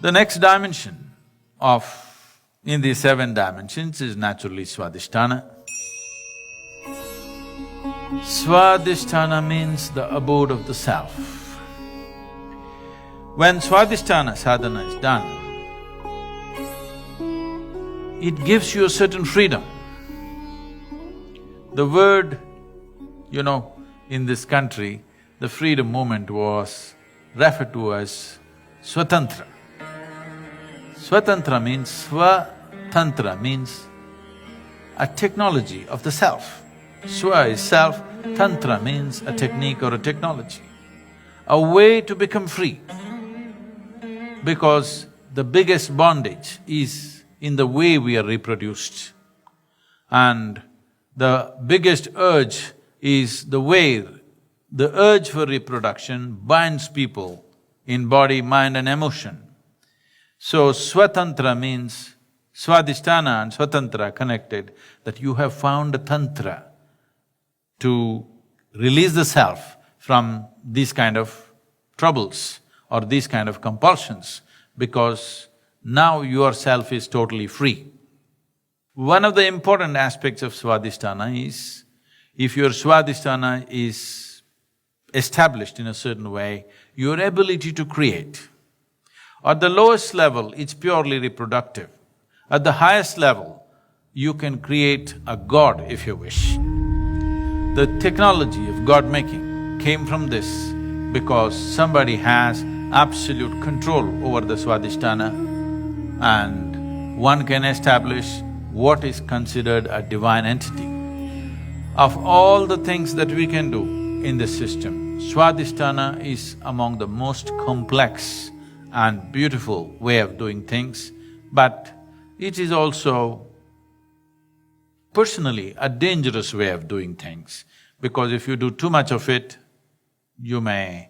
The next dimension in these 7 dimensions is naturally swadhishthana. Swadhishthana means the abode of the self. When swadhishthana sadhana is done, it gives you a certain freedom. The word, in this country, the freedom movement was referred to as swatantra. Swatantra means a technology of the self. Swa is self, tantra means a technique or a technology, a way to become free. Because the biggest bondage is in the way we are reproduced, and the biggest urge is the way the urge for reproduction binds people in body, mind and emotion. So swatantra means swadhishthana and swatantra connected, that you have found a tantra to release the self from these kind of troubles or these kind of compulsions, because now your self is totally free. One of the important aspects of swadhishthana is, if your swadhishthana is established in a certain way, your ability to create. At the lowest level, it's purely reproductive. At the highest level, you can create a god if you wish. The technology of god-making came from this because somebody has absolute control over the swadhishthana, and one can establish what is considered a divine entity. Of all the things that we can do in this system, swadhishthana is among the most complex and beautiful way of doing things, but it is also personally a dangerous way of doing things, because if you do too much of it, you may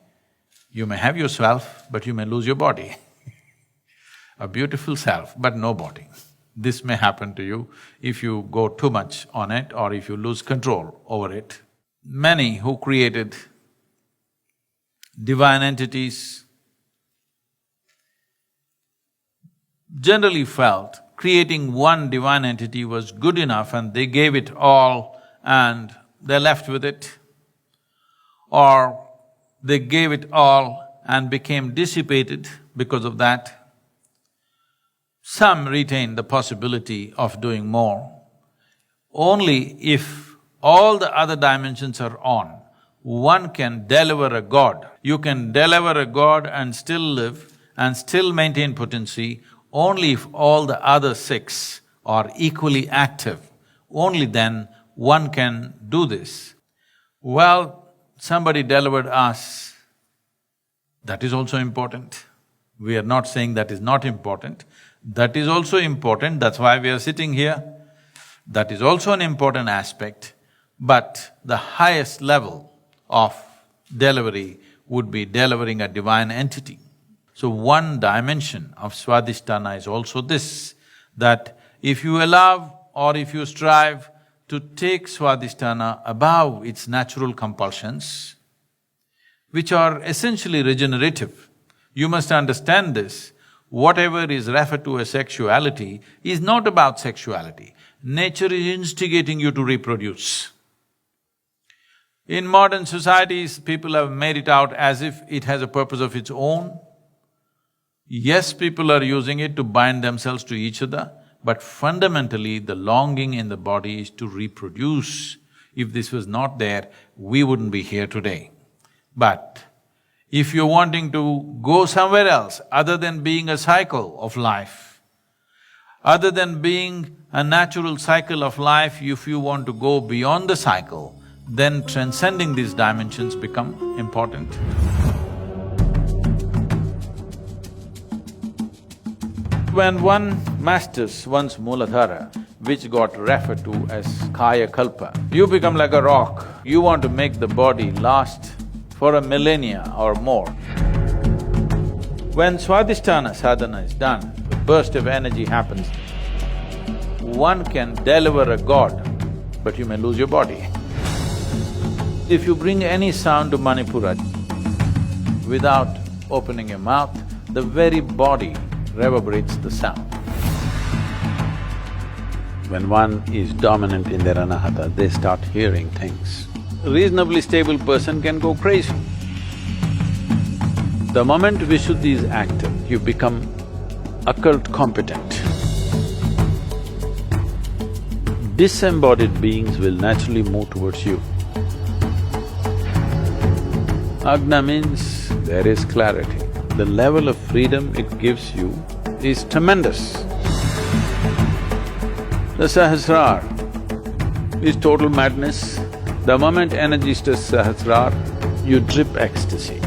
have yourself, but you may lose your body. A beautiful self, but no body. This may happen to you if you go too much on it or if you lose control over it. Many who created divine entities generally felt creating one divine entity was good enough and they gave it all and they're left with it, or they gave it all and became dissipated because of that. Some retain the possibility of doing more. Only if all the other dimensions are on, one can deliver a god. You can deliver a god and still live and still maintain potency only if all the other 6 are equally active. Only then one can do this. Well, somebody delivered us, that is also important. We are not saying that is not important. That is also important, that's why we are sitting here. That is also an important aspect, but the highest level of delivery would be delivering a divine entity. So one dimension of swadhishthana is also this, that if you allow or if you strive to take swadhishthana above its natural compulsions, which are essentially regenerative, you must understand this. Whatever is referred to as sexuality is not about sexuality. Nature is instigating you to reproduce. In modern societies, people have made it out as if it has a purpose of its own. Yes, people are using it to bind themselves to each other, but fundamentally the longing in the body is to reproduce. If this was not there, we wouldn't be here today. But if you're wanting to go somewhere else other than being a cycle of life, other than being a natural cycle of life, if you want to go beyond the cycle, then transcending these dimensions become important. When one masters one's Mooladhara, which got referred to as Kaya Kalpa, you become like a rock. You want to make the body last for a millennia or more. When swadhishthana sadhana is done, the burst of energy happens. One can deliver a god, but you may lose your body. If you bring any sound to Manipura without opening your mouth, the very body reverberates the sound. When one is dominant in their anahata, they start hearing things. A reasonably stable person can go crazy. The moment Vishuddhi is active, you become occult competent. Disembodied beings will naturally move towards you. Agna means there is clarity. The level of freedom it gives you is tremendous. The Sahasrar is total madness. The moment energy touches Sahasrar, you drip ecstasy.